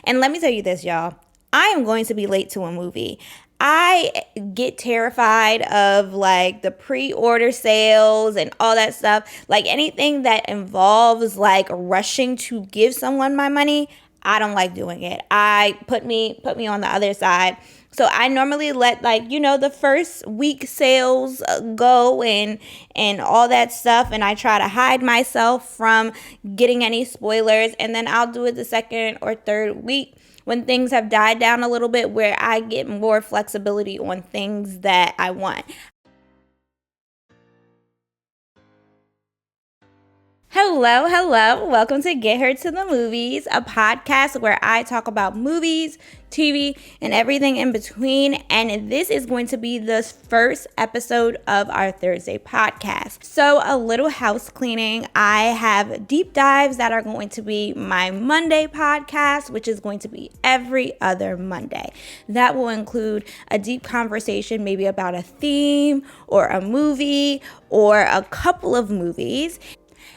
And let me tell you this, y'all. I am going to be late to a movie. I get terrified of like the pre-order sales and all that stuff. Like anything that involves like rushing to give someone my money, I don't like doing it. Put me on the other side. So I normally let the first week sales go and all that stuff, and I try to hide myself from getting any spoilers, and then I'll do it the second or third week when things have died down a little bit, where I get more flexibility on things that I want. Hello. Welcome to Get Her to the Movies, a podcast where I talk about movies, TV, and everything in between. And this is going to be the first episode of our Thursday podcast. So a little house cleaning. I have deep dives that are going to be my Monday podcast, which is going to be every other Monday. That will include a deep conversation, maybe about a theme or a movie or a couple of movies.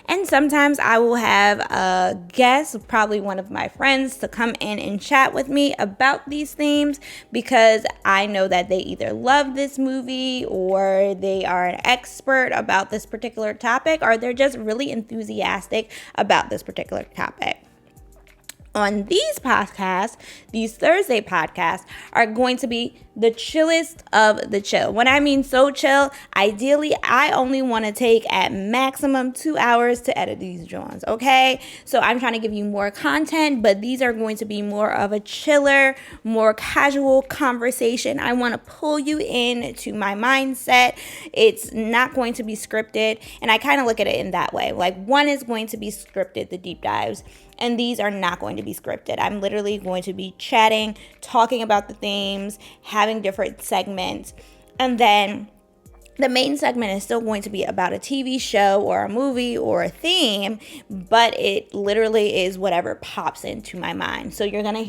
And sometimes I will have a guest, probably one of my friends, to come in and chat with me about these themes, because I know that they either love this movie or they are an expert about this particular topic, or they're just really enthusiastic about this particular topic. On these podcasts, these Thursday podcasts are going to be the chillest of the chill. When I mean so chill, ideally, I only want to take at maximum 2 hours to edit these joints, okay? So I'm trying to give you more content, but these are going to be more of a chiller, more casual conversation. I want to pull you into my mindset. It's not going to be scripted, and I kind of look at it in that way. Like, one is going to be scripted, the deep dives, and these are not going to be scripted. I'm literally going to be chatting, talking about the themes, having different segments. And then the main segment is still going to be about a TV show or a movie or a theme, but it literally is whatever pops into my mind. So you're going to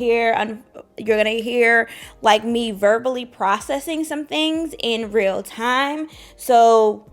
hear like me verbally processing some things in real time. So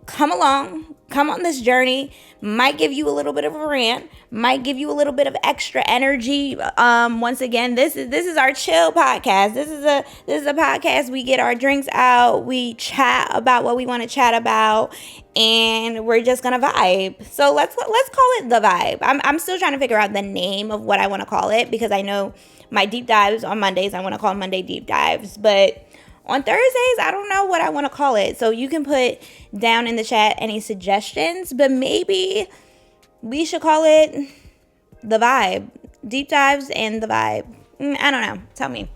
come along, come on this journey. Might give you a little bit of a rant, might give you a little bit of extra energy. Once again, this is our chill podcast. This is a podcast. We get our drinks out, we chat about what we want to chat about, and we're just gonna vibe. So let's call it the vibe. I'm still trying to figure out the name of what I want to call it, because I know my deep dives on Mondays, I want to call Monday deep dives, but on Thursdays, I don't know what I want to call it. So you can put down in the chat any suggestions, but maybe we should call it the vibe. Deep dives and the vibe. I don't know. Tell me.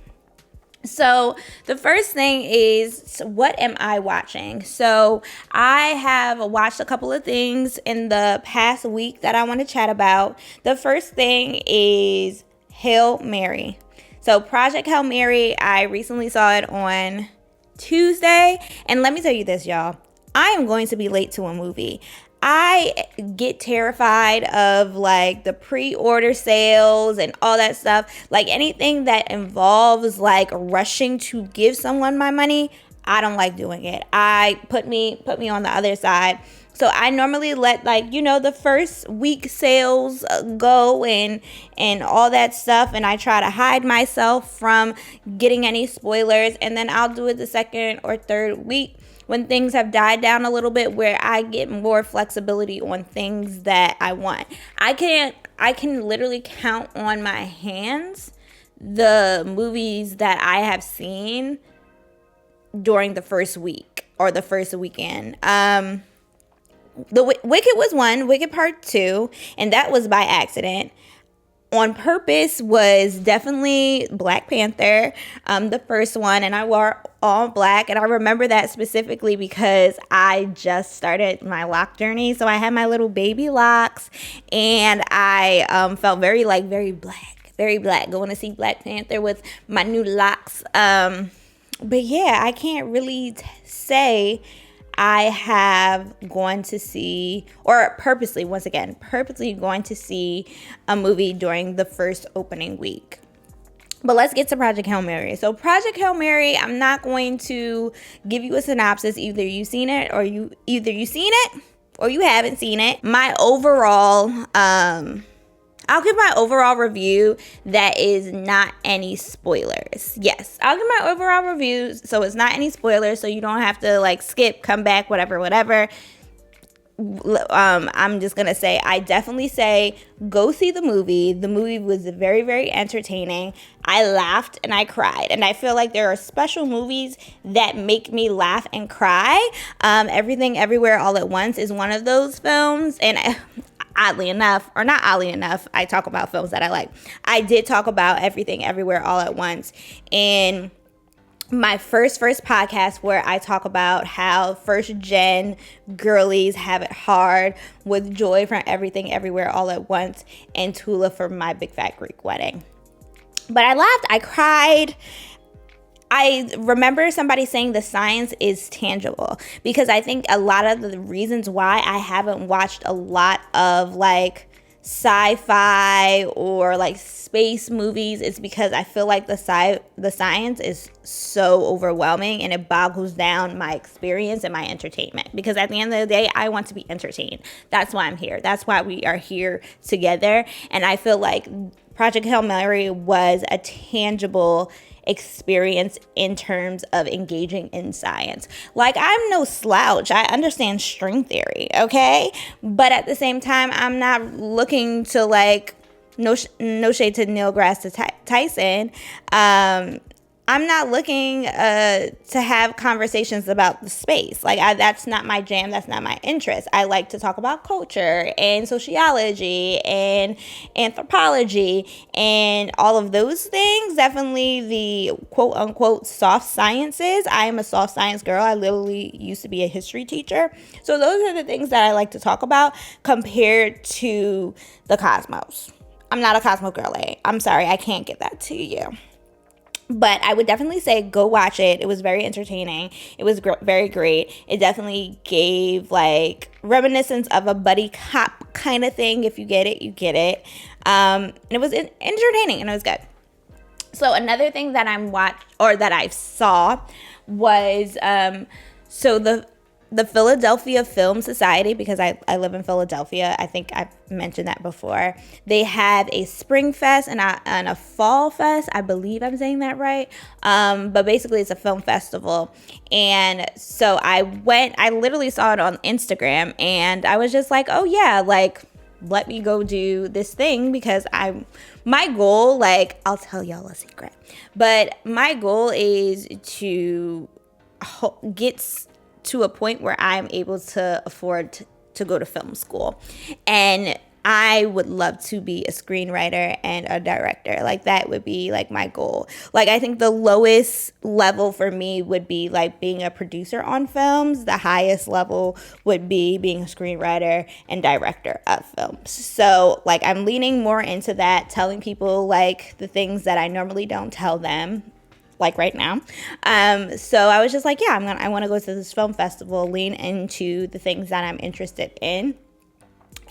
So the first thing is, what am I watching? So I have watched a couple of things in the past week that I want to chat about. The first thing is Hail Mary. So Project Hail Mary, I recently saw it on Tuesday. And let me tell you this, y'all. I am going to be late to a movie. I get terrified of like the pre-order sales and all that stuff. Like anything that involves like rushing to give someone my money, I don't like doing it. Put me on the other side. So I normally let the first week sales go and all that stuff, and I try to hide myself from getting any spoilers, and then I'll do it the second or third week when things have died down a little bit, where I get more flexibility on things that I want. I can literally count on my hands the movies that I have seen during the first week or the first weekend. The Wicked was one, Wicked Part 2, and that was by accident. On purpose was definitely Black Panther, the first one, and I wore all black, and I remember that specifically because I just started my lock journey, so I had my little baby locks, and I felt very black, going to see Black Panther with my new locks. But yeah, I can't really say I have gone to see, or purposely going to see a movie during the first opening week. But let's get to Project Hail Mary. So Project Hail Mary, I'm not going to give you a synopsis. Either you've seen it or you haven't seen it. My overall I'll give my overall review that is not any spoilers. Yes, I'll give my overall review so it's not any spoilers, so you don't have to like skip, come back, whatever. I'm just gonna say I definitely say go see the movie. The movie was very, very entertaining. I laughed and I cried, and I feel like there are special movies that make me laugh and cry. Everything Everywhere All at Once is one of those films, and oddly enough, or not oddly enough, I talk about films that I like. I did talk about Everything Everywhere All at Once in my first podcast, where I talk about how first gen girlies have it hard, with Joy from Everything Everywhere All at Once and Tula from My Big Fat Greek Wedding. But I laughed, I cried. I remember somebody saying the science is tangible, because I think a lot of the reasons why I haven't watched a lot of like sci-fi or like space movies is because I feel like the science is so overwhelming, and it boggles down my experience and my entertainment, because at the end of the day, I want to be entertained. That's why I'm here. That's why we are here together. And I feel like Project Hail Mary was a tangible experience in terms of engaging in science. Like, I'm no slouch. I understand string theory, okay? But at the same time, I'm not looking to like, no shade to Neil deGrasse Tyson. I'm not looking to have conversations about the space. Like, that's not my jam. That's not my interest. I like to talk about culture and sociology and anthropology and all of those things. Definitely the quote unquote soft sciences. I am a soft science girl. I literally used to be a history teacher. So those are the things that I like to talk about compared to the cosmos. I'm not a cosmos girl. I'm sorry. I can't give that to you. But I would definitely say go watch it. It was very entertaining. It was very great. It definitely gave like reminiscence of a buddy cop kind of thing. If you get it, you get it. And it was entertaining, and it was good. So another thing that I saw was so the Philadelphia Film Society, because I live in Philadelphia. I think I've mentioned that before. They have a spring fest and a fall fest. I believe I'm saying that right. But basically it's a film festival. And so I literally saw it on Instagram, and I was just like, oh yeah, like, let me go do this thing, because my goal, like, I'll tell y'all a secret, but my goal is to get to a point where I'm able to afford to go to film school. And I would love to be a screenwriter and a director. Like, that would be like my goal. Like, I think the lowest level for me would be like being a producer on films. The highest level would be being a screenwriter and director of films. So like, I'm leaning more into that, telling people like the things that I normally don't tell them, like right now. So I was just like, yeah, I want to go to this film festival, lean into the things that I'm interested in.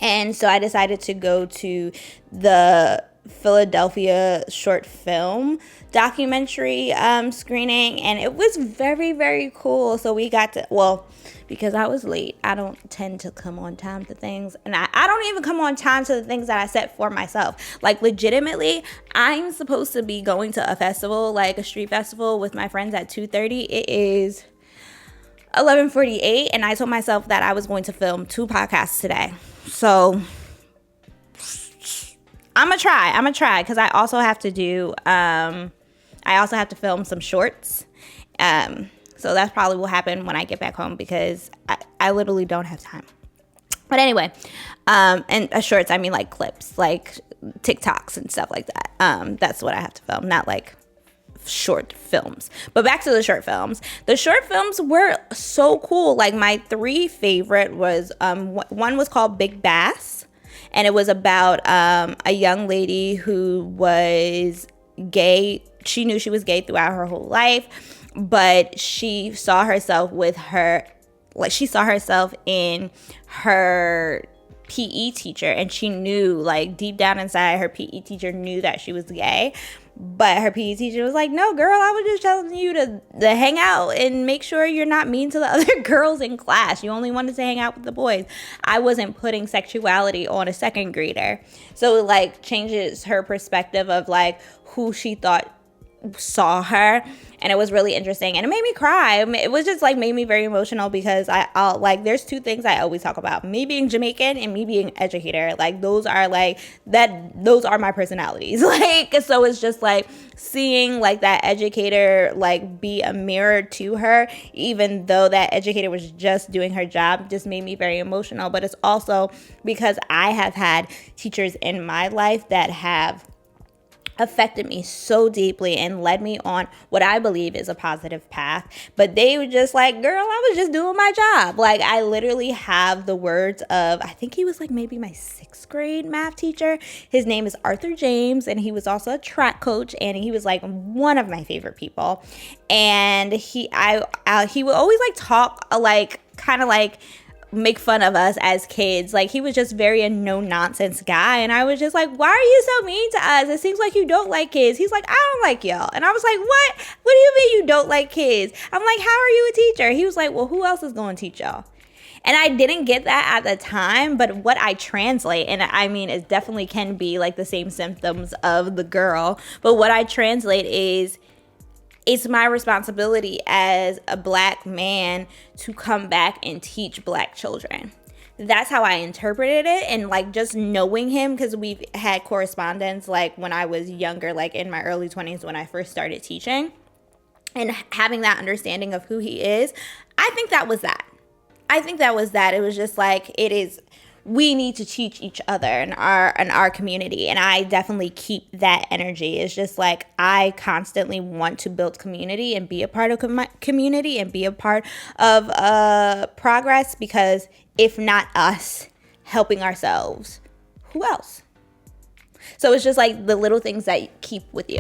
And so I decided to go to the Philadelphia short film documentary screening, and it was very, very cool. So we got to, well, because I was late, I don't tend to come on time to things, and I don't even come on time to the things that I set for myself. Like, legitimately, I'm supposed to be going to a festival, like a street festival with my friends at 2:30. It is 11:48, and I told myself that I was going to film 2 podcasts today. So I'm gonna try because I also have to film some shorts. So that's probably will happen when I get back home, because I literally don't have time. But anyway, and shorts, I mean like clips, like TikToks and stuff like that. That's what I have to film, not like short films. But back to the short films. The short films were so cool. Like, my 3 favorite was, one was called Big Bass, and it was about a young lady who was gay. She knew she was gay throughout her whole life, but she saw herself in her PE teacher, and she knew, like, deep down inside, her PE teacher knew that she was gay. But her PE teacher was like, no, girl, I was just telling you to hang out and make sure you're not mean to the other girls in class. You only wanted to hang out with the boys. I wasn't putting sexuality on a second grader. So it, like, changes her perspective of, like, who she thought saw her, and it was really interesting, and it made me cry. It was just, like, made me very emotional, because I'll like, there's two things I always talk about: me being Jamaican and me being an educator. Like, those are my personalities. Like, so it's just like seeing, like, that educator, like, be a mirror to her, even though that educator was just doing her job, just made me very emotional. But it's also because I have had teachers in my life that have affected me so deeply and led me on what I believe is a positive path. But they were just like, girl, I was just doing my job. Like, I literally have the words of, I think he was, like, maybe my 6th grade math teacher. His name is Arthur James, and he was also a track coach, and he was, like, one of my favorite people. And he would always, like, talk, like, kind of like make fun of us as kids. Like, he was just very a no-nonsense guy, and I was just like, why are you so mean to us? It seems like you don't like kids. He's like, I don't like y'all. And I was like, what do you mean you don't like kids? I'm like, how are you a teacher? He was like, well, who else is going to teach y'all? And I didn't get that at the time, but what I translate, and I mean, it definitely can be, like, the same symptoms of the girl, but what I translate is, it's my responsibility as a Black man to come back and teach Black children. That's how I interpreted it. And, like, just knowing him, because we've had correspondence, like, when I was younger, like, in my early 20s when I first started teaching, and having that understanding of who he is, I think that was that. It was just like, we need to teach each other in our community, and I definitely keep that energy. It's just like, I constantly want to build community and be a part of community and be a part of progress, because if not us helping ourselves, who else? So it's just like the little things that keep with you.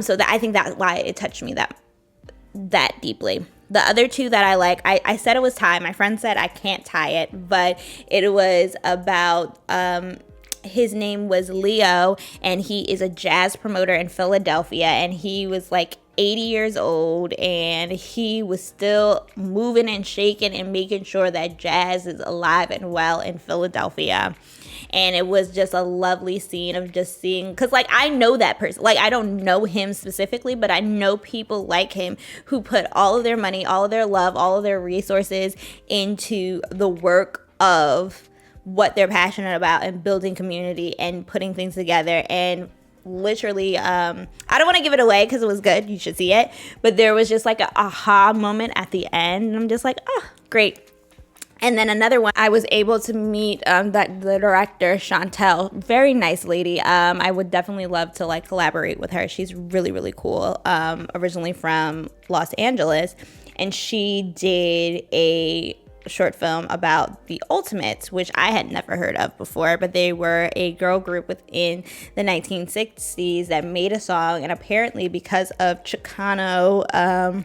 So that, I think that's why it touched me that deeply. The other two that I like, I said it was Thai. My friend said I can't tie it, but it was about, his name was Leo, and he is a jazz promoter in Philadelphia, and he was like 80 years old, and he was still moving and shaking and making sure that jazz is alive and well in Philadelphia. And it was just a lovely scene of just seeing, because, like, I know that person. Like, I don't know him specifically, but I know people like him who put all of their money, all of their love, all of their resources into the work of what they're passionate about and building community and putting things together. And literally, I don't want to give it away because it was good. You should see it. But there was just like an aha moment at the end. And I'm just like, oh, great. And then another one, I was able to meet the director, Chantel. Very nice lady. I would definitely love to, like, collaborate with her. She's really, really cool. Originally from Los Angeles. And she did a short film about the Ultimates, which I had never heard of before, but they were a girl group within the 1960s that made a song. And apparently because of Chicano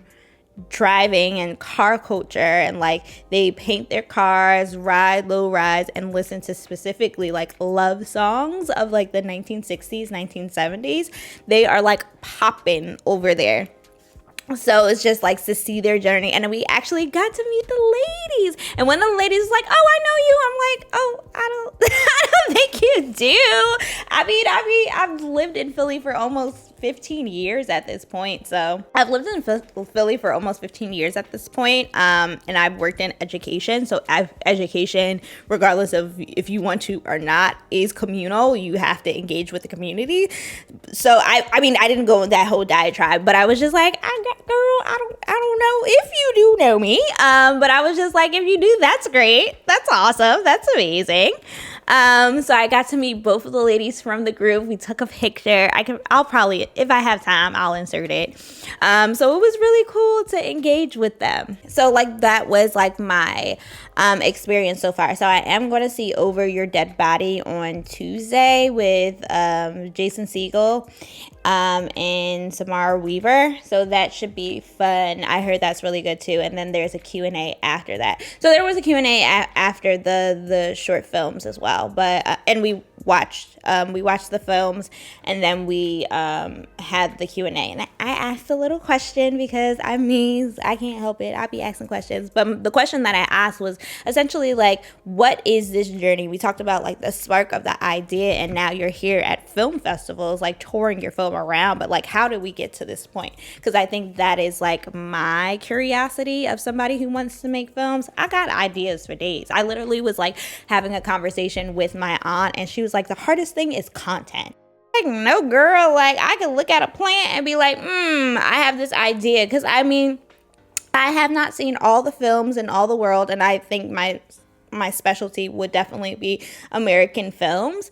driving and car culture, and like they paint their cars, ride low rise, and listen to specifically like love songs of like the 1960s, 1970s, they are like popping over there. So it's just like to see their journey. And we actually got to meet the ladies. And one of the ladies was like, oh, I know you. I'm like, oh, I don't I don't think you do. I mean, I've lived in Philly for almost 15 years at this point. So I've lived in Philly for almost 15 years at this point. And I've worked in education. So education, regardless of if you want to or not, is communal. You have to engage with the community. So I mean, I didn't go with that whole diatribe, but I was just like, girl, I don't know if you do know me. But I was just like, if you do, that's great. That's awesome. That's amazing. So I got to meet both of the ladies from the group. We took a picture. I'll probably, if I have time, I'll insert it. So it was really cool to engage with them. So like that was like my experience so far. So I am going to see Over Your Dead Body on Tuesday with Jason Segel. and Samara Weaver. So that should be fun. I heard that's really good too. And then there's a Q&A after that. So there was a Q&A after the short films as well. But and we watched the films, and then we had the Q&A. And I asked a little question because I can't help it. I be asking questions. But the question that I asked was essentially like, what is this journey? We talked about like the spark of the idea, and now you're here at film festivals, like touring your film around. But like, how did we get to this point? Because I think that is like my curiosity of somebody who wants to make films. I got ideas for days. I literally was like having a conversation with my aunt, and she was like, the hardest thing is content. Like, no, girl, like I could look at a plant and be like, I have this idea. Because I have not seen all the films in all the world, and I think my specialty would definitely be American films.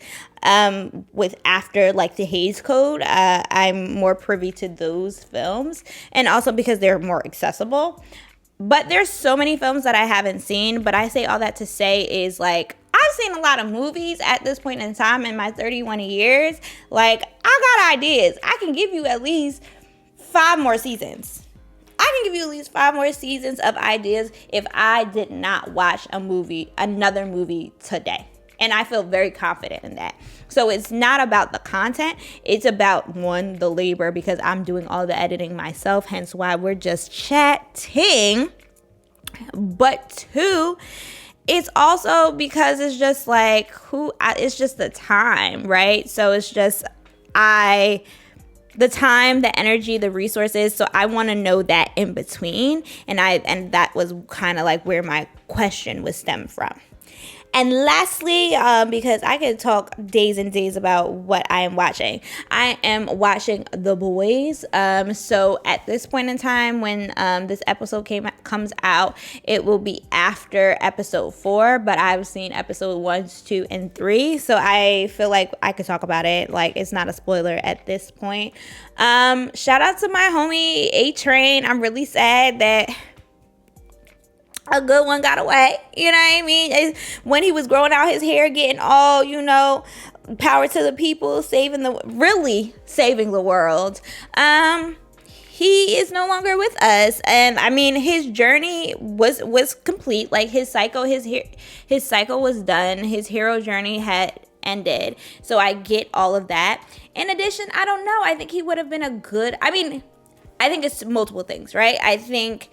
With after like the Hays Code, I'm more privy to those films, and also because they're more accessible. But there's so many films that I haven't seen. But I say all that to say is like, I've seen a lot of movies at this point in time in my 31 years. Like, I got ideas. I can give you at least 5 more seasons. I can give you at least 5 more seasons of ideas if I did not watch another movie today. And I feel very confident in that. So it's not about the content. It's about, one, the labor, because I'm doing all the editing myself, hence why we're just chatting. But 2, it's also because it's just like, it's just the time, right? So it's just, the time, the energy, the resources. So I want to know that in between. And that was kind of like where my question was stemmed from. And lastly, because I could talk days and days about what I am watching. I am watching The Boys. So at this point in time, when this episode comes out, it will be after episode 4. But I've seen episode 1, 2, and 3. So I feel like I could talk about it. Like, it's not a spoiler at this point. Shout out to my homie A-Train. I'm really sad that a good one got away. You know what I mean? When he was growing out his hair, getting all, power to the people, saving the world. He is no longer with us. And I mean, his journey was complete. Like, his cycle was done. His hero journey had ended. So I get all of that. In addition, I don't know. I think he would have been I think it's multiple things, right? I think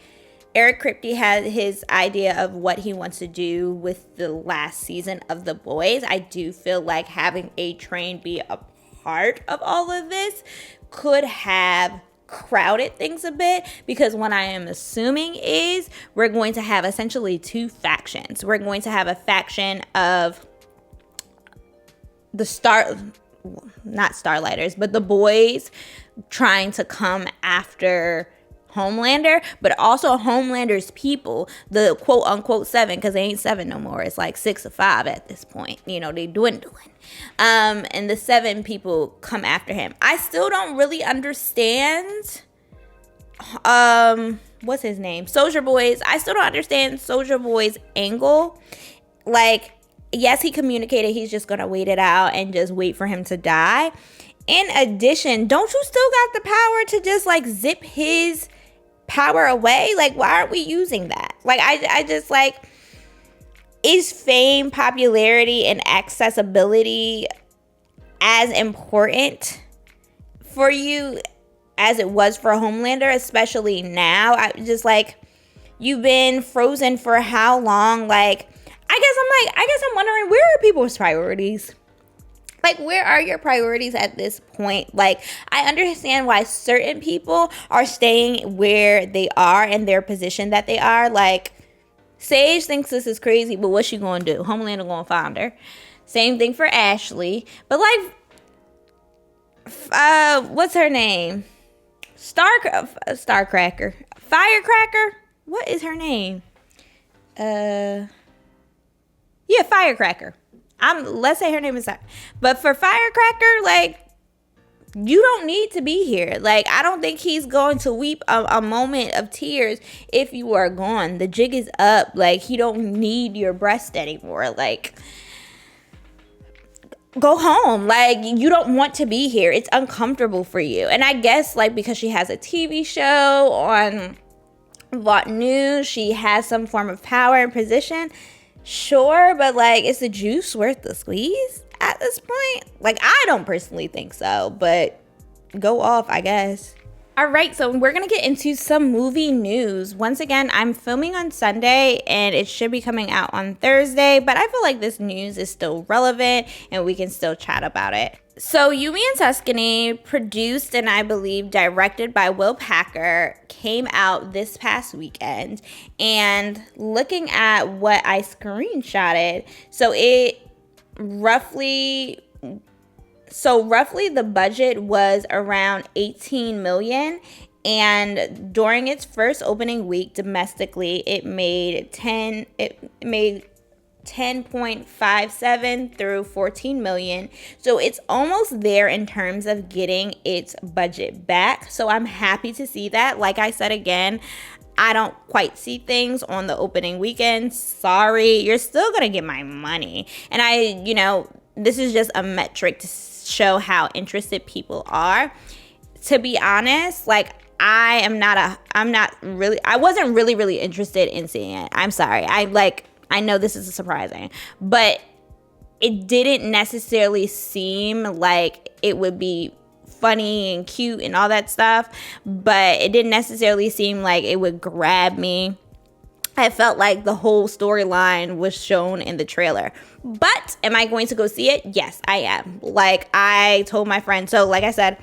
Eric Kripke had his idea of what he wants to do with the last season of The Boys. I do feel like having A-Train be a part of all of this could have crowded things a bit, because what I am assuming is we're going to have essentially 2 factions. We're going to have a faction of not Starlighters, but the boys trying to come after Homelander, but also Homelander's people, the quote unquote 7, because they ain't 7 no more. It's like 6 or 5 at this point. They dwindling. And the 7 people come after him. I still don't really understand. What's his name? Soldier Boy's. I still don't understand Soldier Boy's angle. Like, yes, he communicated he's just gonna wait it out and just wait for him to die. In addition, don't you still got the power to just like zip his power away? Like, why aren't we using that? Like, I just like, is fame, popularity, and accessibility as important for you as it was for Homelander, especially now? I just like, you've been frozen for how long? Like, I guess I'm wondering, where are people's priorities? Like, where are your priorities at this point? Like, I understand why certain people are staying where they are in their position that they are. Like, Sage thinks this is crazy, but what's she gonna do? Homelander gonna find her. Same thing for Ashley. But like, what's her name? Starcracker. Firecracker? What is her name? Yeah, Firecracker. Let's say her name is that. But for Firecracker, like, you don't need to be here. Like, I don't think he's going to weep a moment of tears if you are gone. The jig is up. Like, he don't need your breast anymore. Like, go home. Like, you don't want to be here. It's uncomfortable for you. And I guess, like, because she has a TV show on Vought News, she has some form of power and position. Sure, but, like, is the juice worth the squeeze at this point? Like, I don't personally think so, but go off, I guess. All right, so we're going to get into some movie news. Once again, I'm filming on Sunday, and it should be coming out on Thursday, but I feel like this news is still relevant, and we can still chat about it. So Yumi and Tuscany, produced and I believe directed by Will Packer, came out this past weekend. And looking at what I screenshotted, so roughly the budget was around 18 million, and during its first opening week domestically, it made 10.57 through 14 million. So it's almost there in terms of getting its budget back. So I'm happy to see that. Like I said again, I don't quite see things on the opening weekend. Sorry, you're still gonna get my money. And this is just a metric to show how interested people are. To be honest, like, I wasn't really interested in seeing it. I'm sorry. I know this is surprising, but it didn't necessarily seem like it would be funny and cute and all that stuff, but it didn't necessarily seem like it would grab me. I felt like the whole storyline was shown in the trailer. But am I going to go see it? Yes, I am. Like, I told my friend, so like I said,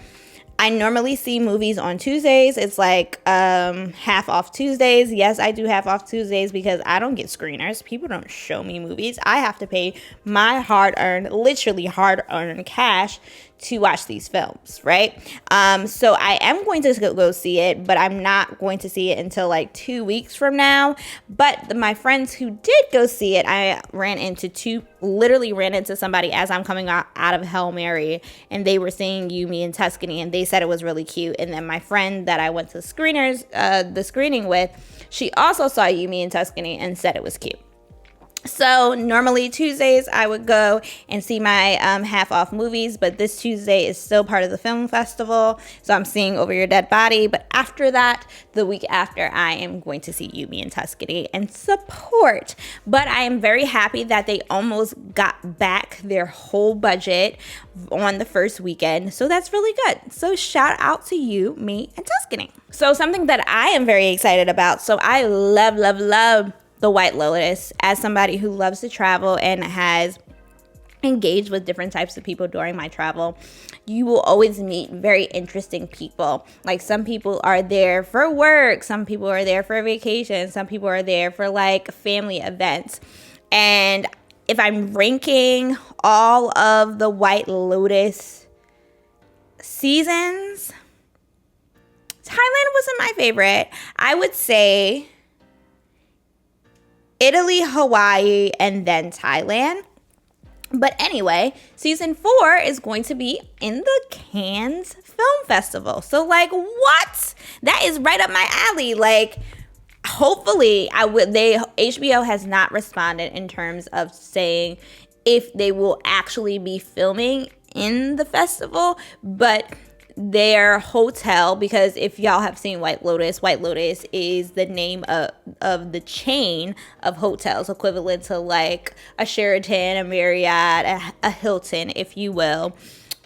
I normally see movies on Tuesdays. It's like half off Tuesdays. Yes, I do half off Tuesdays because I don't get screeners. People don't show me movies. I have to pay my literally hard-earned cash to watch these films, right? So I am going to go see it, but I'm not going to see it until like 2 weeks from now. But my friends who did go see it, I literally ran into somebody as I'm coming out of Hail Mary, and they were seeing Yumi and Tuscany, and they said it was really cute. And then my friend that I went to the screening with, she also saw Yumi and Tuscany and said it was cute. So normally Tuesdays I would go and see my half off movies, but this Tuesday is still part of the film festival, so I'm seeing Over Your Dead Body. But after that, the week after, I am going to see Yumi and Tuscany and support. But I am very happy that they almost got back their whole budget on the first weekend, so that's really good. So shout out to Yumi and Tuscany. So something that I am very excited about, so I love The White Lotus. As somebody who loves to travel and has engaged with different types of people during my travel, you will always meet very interesting people. Like, some people are there for work, some people are there for vacation, some people are there for like family events. And if I'm ranking all of the White Lotus seasons, Thailand wasn't my favorite. I would say Italy, Hawaii, and then Thailand. But anyway, season 4 is going to be in the Cannes Film Festival. So, like, what? That is right up my alley. Like, hopefully, HBO has not responded in terms of saying if they will actually be filming in the festival, but their hotel, because if y'all have seen White Lotus is the name of the chain of hotels, equivalent to like a Sheraton, a Marriott, a Hilton, if you will.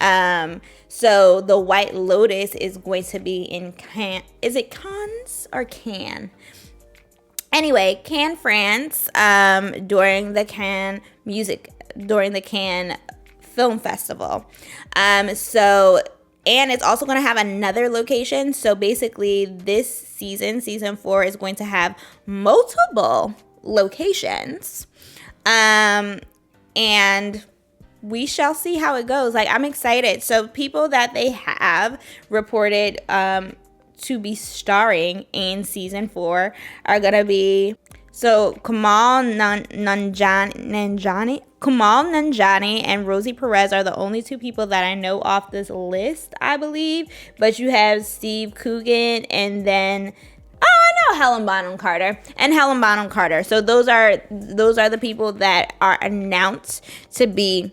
So the White Lotus is going to be in Cannes. Is it Cannes or Cannes? Anyway, Cannes, France, during the Cannes Film Festival. And it's also going to have another location. So basically, this season 4, is going to have multiple locations. And we shall see how it goes. Like, I'm excited. So people that they have reported to be starring in season 4 are going to be... So Kamal Nanjiani and Rosie Perez are the only 2 people that I know off this list, I believe. But you have Steve Coogan and then I know Helen Bonham Carter. So those are the people that are announced to be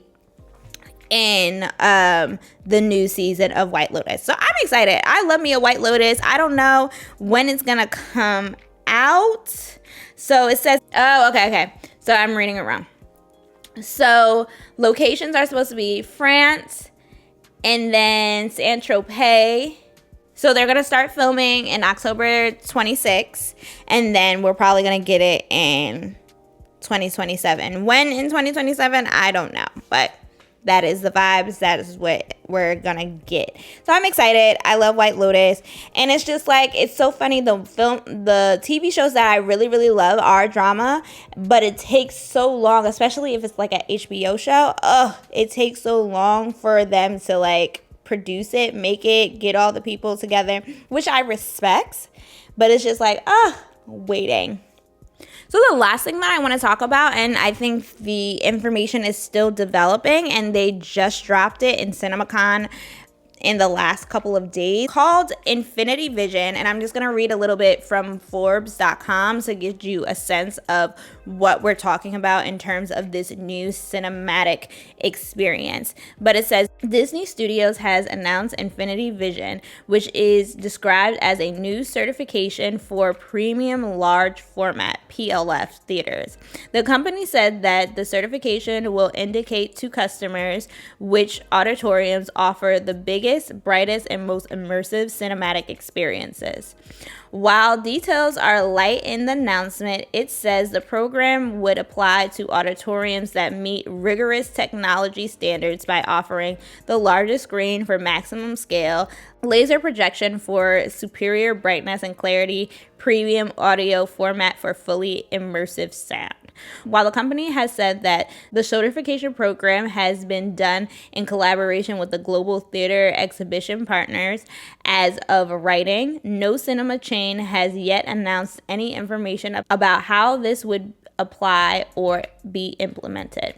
in the new season of White Lotus. So I'm excited. I love me a White Lotus. I don't know when it's gonna come out. So it says, oh, okay. So I'm reading it wrong. So locations are supposed to be France and then Saint-Tropez. So they're gonna start filming in October 26th, and then we're probably gonna get it in 2027. When in 2027, I don't know, but that is the vibes. That is what we're gonna get. So I'm excited. I love White Lotus, and it's just like, it's so funny. The TV shows that I really, really love are drama, but it takes so long, especially if it's like an HBO show. It takes so long for them to like produce it, make it, get all the people together, which I respect, but it's just like, waiting. So the last thing that I want to talk about, and I think the information is still developing, and they just dropped it in CinemaCon in the last couple of days, called Infinity Vision. And I'm just going to read a little bit from Forbes.com to give you a sense of what we're talking about in terms of this new cinematic experience. But it says, Disney Studios has announced Infinity Vision, which is described as a new certification for premium large format PLF theaters. The company said that the certification will indicate to customers which auditoriums offer the biggest, brightest, and most immersive cinematic experiences. While details are light in the announcement, it says the program would apply to auditoriums that meet rigorous technology standards by offering the largest screen for maximum scale, laser projection for superior brightness and clarity, premium audio format for fully immersive sound. While the company has said that the certification program has been done in collaboration with the global theater exhibition partners, as of writing, no cinema chain has yet announced any information about how this would apply or be implemented.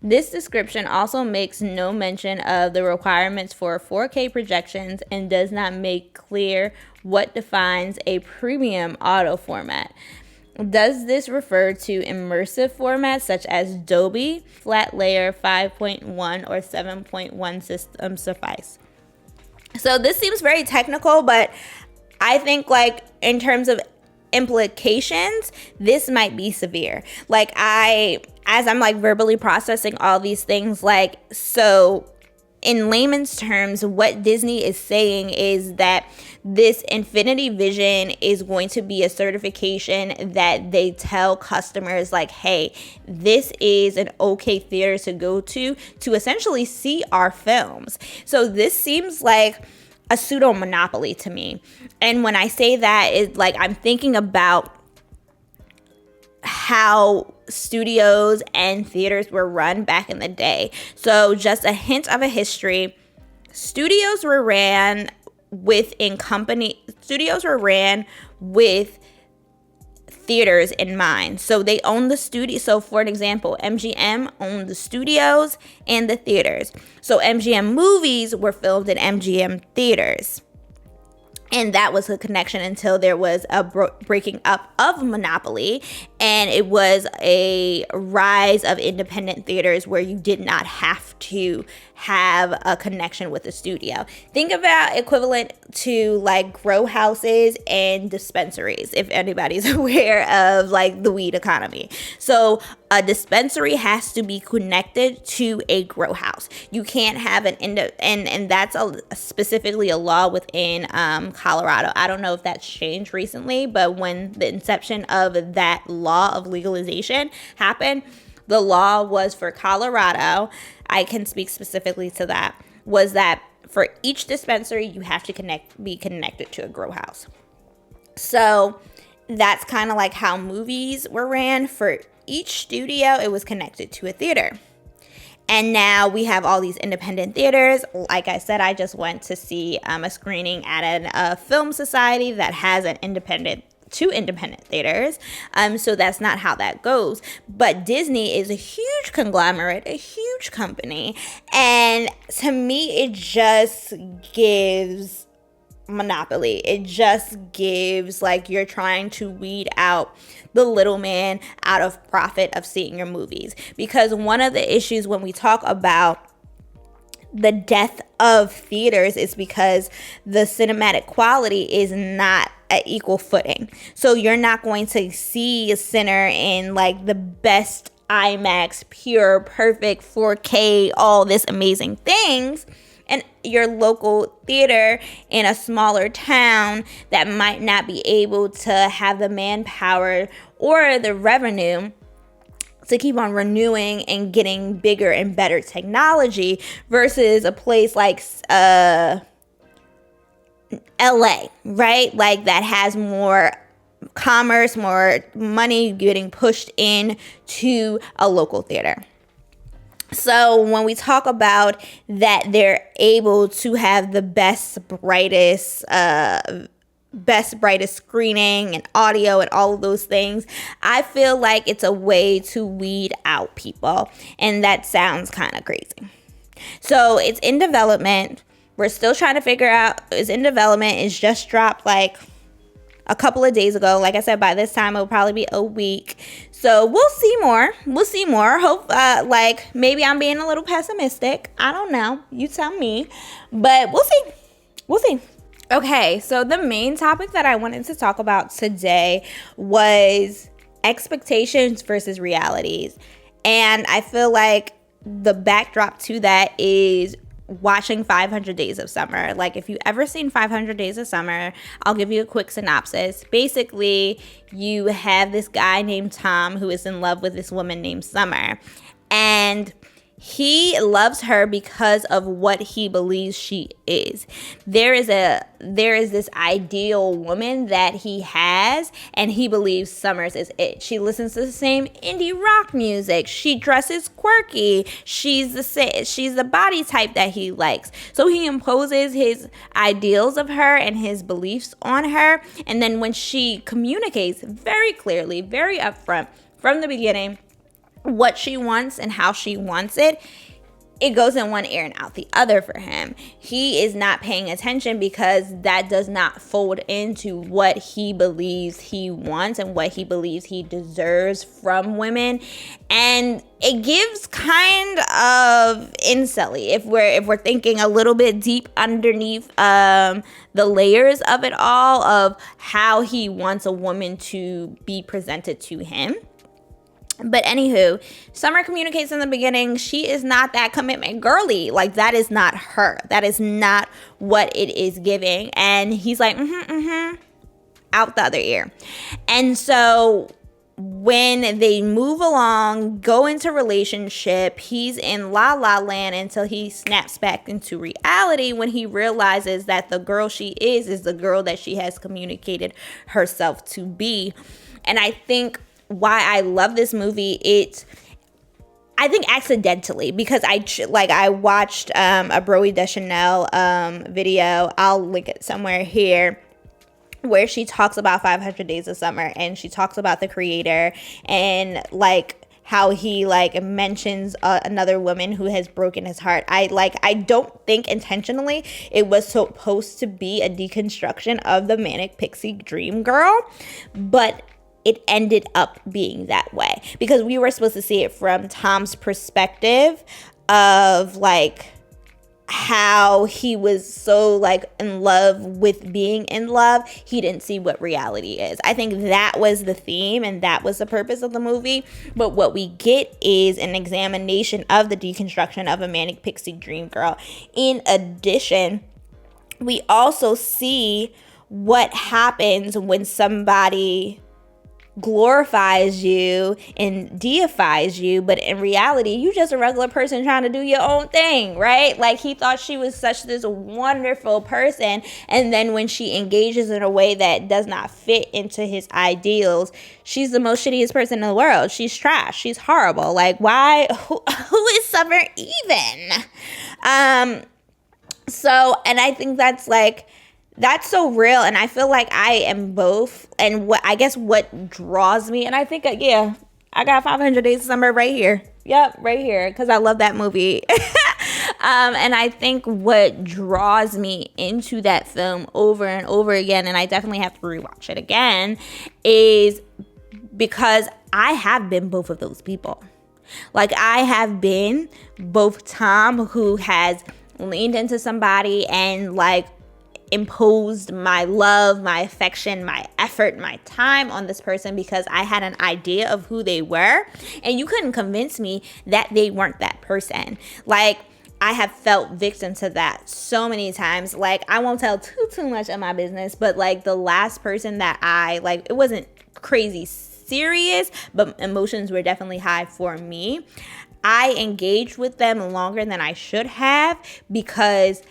This description also makes no mention of the requirements for 4K projections and does not make clear what defines a premium audio format. Does this refer to immersive formats such as Dolby, flat layer 5.1 or 7.1 system suffice? So this seems very technical, but I think like in terms of implications, this might be severe. Like as I'm like verbally processing all these things, like, so in layman's terms, what Disney is saying is that this Infinity Vision is going to be a certification that they tell customers like, hey, this is an okay theater to go to essentially see our films. So this seems like a pseudo monopoly to me. And when I say that, it's like I'm thinking about how studios and theaters were run back in the day. So just a hint of a history, studios were ran with theaters in mind. So they own the studio. So for an example, MGM owned the studios and the theaters. So MGM movies were filmed in MGM theaters. And that was the connection until there was a breaking up of monopoly, and it was a rise of independent theaters where you did not have to have a connection with the studio. Think about equivalent to like grow houses and dispensaries, if anybody's aware of like the weed economy. So a dispensary has to be connected to a grow house. You can't have and that's specifically a law within Colorado. I don't know if that's changed recently, but when the inception of that law of legalization happened, the law was for Colorado, I can speak specifically to that, was that for each dispensary, you have to be connected to a grow house. So that's kind of like how movies were ran. For each studio, it was connected to a theater. And now we have all these independent theaters. Like I said, I just went to see a screening at a film society that has two independent theaters. So that's not how that goes. But Disney is a huge conglomerate, a huge company. And to me, it just gives monopoly. It just gives like you're trying to weed out the little man out of profit of seeing your movies. Because one of the issues when we talk about the death of theaters is because the cinematic quality is not at equal footing. So you're not going to see a center in like the best IMAX, pure, perfect 4K, all this amazing things. And your local theater in a smaller town that might not be able to have the manpower or the revenue to keep on renewing and getting bigger and better technology versus a place like LA, right? Like that has more commerce, more money getting pushed in to a local theater. So when we talk about that, they're able to have the best, brightest screening and audio and all of those things, I feel like it's a way to weed out people. And that sounds kind of crazy. So it's in development. We're still trying to figure out, it's in development. It's just dropped like a couple of days ago. Like I said, by this time it'll probably be a week. So we'll see more. Hope like maybe I'm being a little pessimistic. I don't know. You tell me. But we'll see. Okay, so the main topic that I wanted to talk about today was expectations versus realities. And I feel like the backdrop to that is watching 500 Days of Summer. Like if you've ever seen 500 Days of Summer, I'll give you a quick synopsis. Basically, you have this guy named Tom who is in love with this woman named Summer. And he loves her because of what he believes she is. There is this ideal woman that he has, and he believes Summers is it. She listens to the same indie rock music. She dresses quirky. She's the body type that he likes. So he imposes his ideals of her and his beliefs on her. And then when she communicates very clearly, very upfront from the beginning, what she wants and how she wants it, it goes in one ear and out the other for him. He is not paying attention because that does not fold into what he believes he wants and what he believes he deserves from women. And it gives kind of incelly if we're thinking a little bit deep underneath the layers of it all, of how he wants a woman to be presented to him. But anywho, Summer communicates in the beginning. She is not that commitment girly. Like, that is not her. That is not what it is giving. And he's like, out the other ear. And so when they move along, go into relationship, he's in la la land until he snaps back into reality when he realizes that the girl she is the girl that she has communicated herself to be. And I think why I love this movie, I think accidentally, because I watched a Broe Deschanel video, I'll link it somewhere here, where she talks about 500 Days of Summer, and she talks about the creator and like how he like mentions another woman who has broken his heart. I don't think intentionally it was supposed to be a deconstruction of the manic pixie dream girl, but it ended up being that way because we were supposed to see it from Tom's perspective of like how he was so like in love with being in love. He didn't see what reality is. I think that was the theme and that was the purpose of the movie. But what we get is an examination of the deconstruction of a manic pixie dream girl. In addition, we also see what happens when somebody glorifies you and deifies you, but in reality you just a regular person trying to do your own thing, right? Like, he thought she was such this wonderful person, and then when she engages in a way that does not fit into his ideals, she's the most shittiest person in the world. She's trash. She's horrible. Like, why? Who is Summer even? So, and I think that's so real, and I feel like I am both. And what draws me, and I think, I got 500 Days of Summer right here. Yep, right here, because I love that movie. And I think what draws me into that film over and over again, and I definitely have to rewatch it again, is because I have been both of those people. Like, I have been both Tom, who has leaned into somebody and like imposed my love, my affection, my effort, my time on this person because I had an idea of who they were, and you couldn't convince me that they weren't that person. Like, I have felt victim to that so many times. Like, I won't tell too much of my business, but like the last person that I like, it wasn't crazy serious, but emotions were definitely high for me. I engaged with them longer than I should have because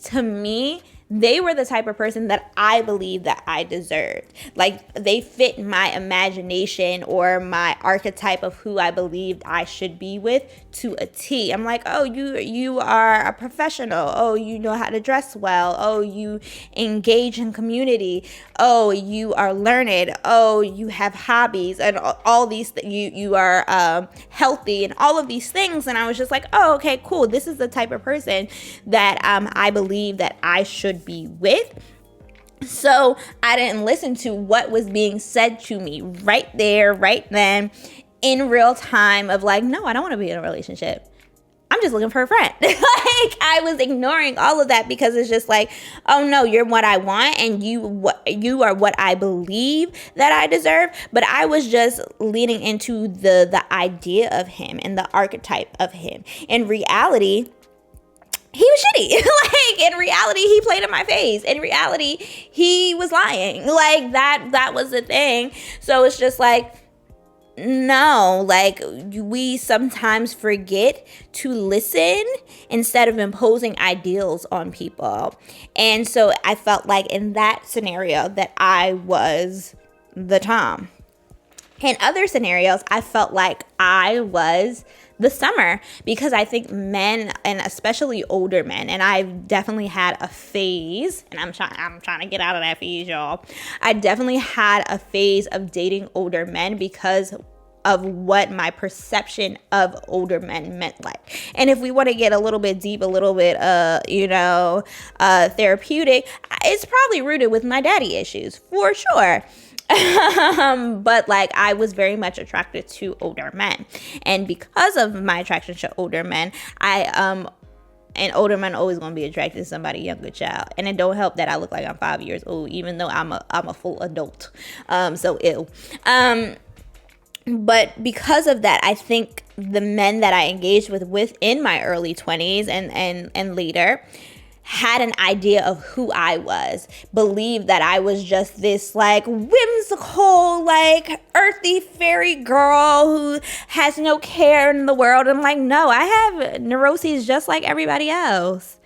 to me, they were the type of person that I believed that I deserved. Like, they fit my imagination or my archetype of who I believed I should be with to a T. I'm like, oh, you are a professional. Oh, you know how to dress well. Oh, you engage in community. Oh, you are learned. Oh, you have hobbies and all these you are healthy and all of these things. And I was just like, oh, okay, cool. This is the type of person that I believe that I should be with. So I didn't listen to what was being said to me right there, right then, in real time of like, no, I don't want to be in a relationship. I'm just looking for a friend. Like, I was ignoring all of that because it's just like, oh no, you're what I want and you are what I believe that I deserve. But I was just leaning into the idea of him and the archetype of him. In reality, he was shitty. Like, in reality, he played in my face. In reality, he was lying. Like, that was the thing. So it's just like, no, like, we sometimes forget to listen instead of imposing ideals on people. And so I felt like in that scenario that I was the Tom. In other scenarios, I felt like I was the Summer because I think men, and especially older men, and I've definitely had a phase, and I'm trying to get out of that phase, y'all. I definitely had a phase of dating older men because of what my perception of older men meant like. And if we want to get a little bit deep, a little bit therapeutic, it's probably rooted with my daddy issues for sure. But like, I was very much attracted to older men, and because of my attraction to older men, and older men always gonna be attracted to somebody younger, child. And it don't help that I look like I'm 5 years old, even though I'm a full adult. So ill. But because of that, I think the men that I engaged with within my early 20s and later had an idea of who I was, believed that I was just this like whimsical, like earthy fairy girl who has no care in the world. I'm like, no, I have neuroses just like everybody else.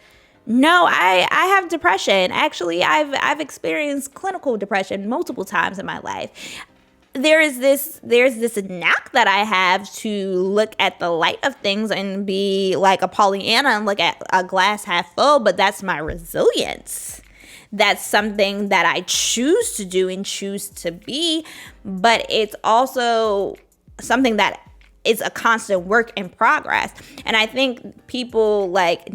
No, I have depression. Actually, I've experienced clinical depression multiple times in my life. There's this knack that I have to look at the light of things and be like a Pollyanna and look at a glass half full, but that's my resilience. That's something that I choose to do and choose to be, but it's also something that is a constant work in progress. And I think people like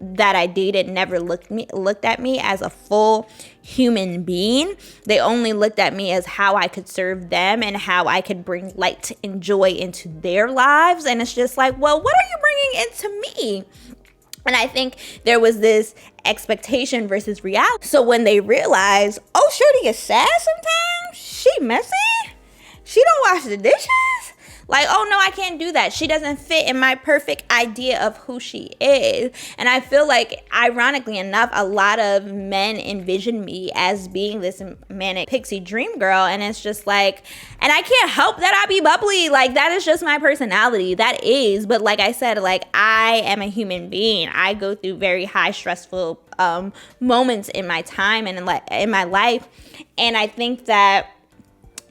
that I dated never looked at me as a full human being. They only looked at me as how I could serve them and how I could bring light and joy into their lives. And it's just like, well, what are you bringing into me? And I think there was this expectation versus reality. So when they realized, oh, Shorty is sad sometimes, she messy, she don't wash the dishes. Like, oh no, I can't do that. She doesn't fit in my perfect idea of who she is. And I feel like, ironically enough, a lot of men envision me as being this manic pixie dream girl. And it's just like, and I can't help that I be bubbly. Like, that is just my personality. That is. But like I said, like, I am a human being. I go through very high stressful moments in my time and in my life. And I think that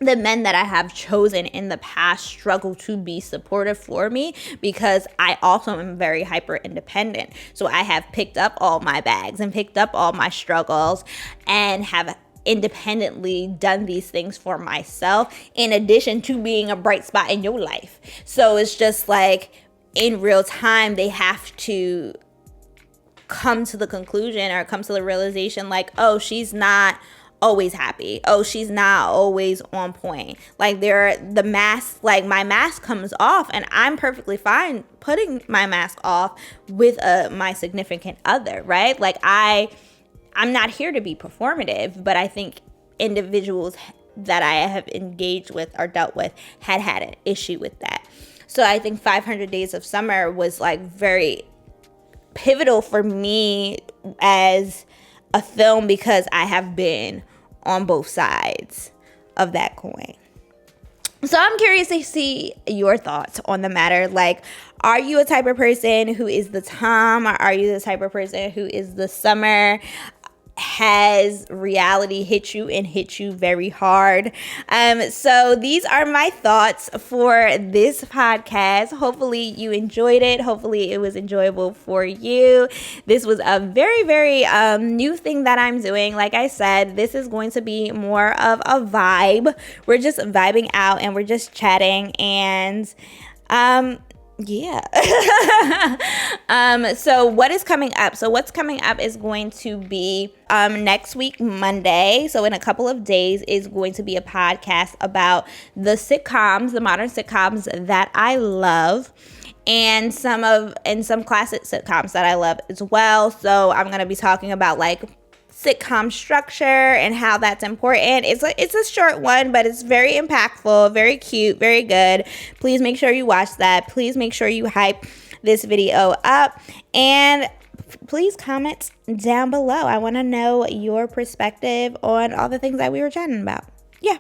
the men that I have chosen in the past struggle to be supportive for me because I also am very hyper independent. So I have picked up all my bags and picked up all my struggles and have independently done these things for myself, in addition to being a bright spot in your life. So it's just like, in real time, they have to come to the conclusion or come to the realization like, oh, she's not always happy. Oh, she's not always on point. Like the mask, like my mask comes off and I'm perfectly fine putting my mask off with my significant other, right? Like I'm not here to be performative, but I think individuals that I have engaged with or dealt with had an issue with that. So I think 500 Days of Summer was like very pivotal for me as a film because I have been on both sides of that coin. So I'm curious to see your thoughts on the matter. Like, are you a type of person who is the Tom, or are you the type of person who is the Summer? Has reality hit you and hit you very hard? So these are my thoughts for this podcast. Hopefully you enjoyed it. Hopefully it was enjoyable for you. This was a very, very new thing that I'm doing. Like I said, this is going to be more of a vibe. We're just vibing out and we're just chatting, and yeah. So what is coming up? So what's coming up is going to be next week, Monday. So in a couple of days is going to be a podcast about the sitcoms, the modern sitcoms that I love, and some classic sitcoms that I love as well. So I'm going to be talking about like sitcom structure and how that's important. It's a short one, but it's very impactful, very cute, very good. Please make sure you watch that. Please make sure you hype this video up, and please comment down below. I want to know your perspective on all the things that we were chatting about. Yeah.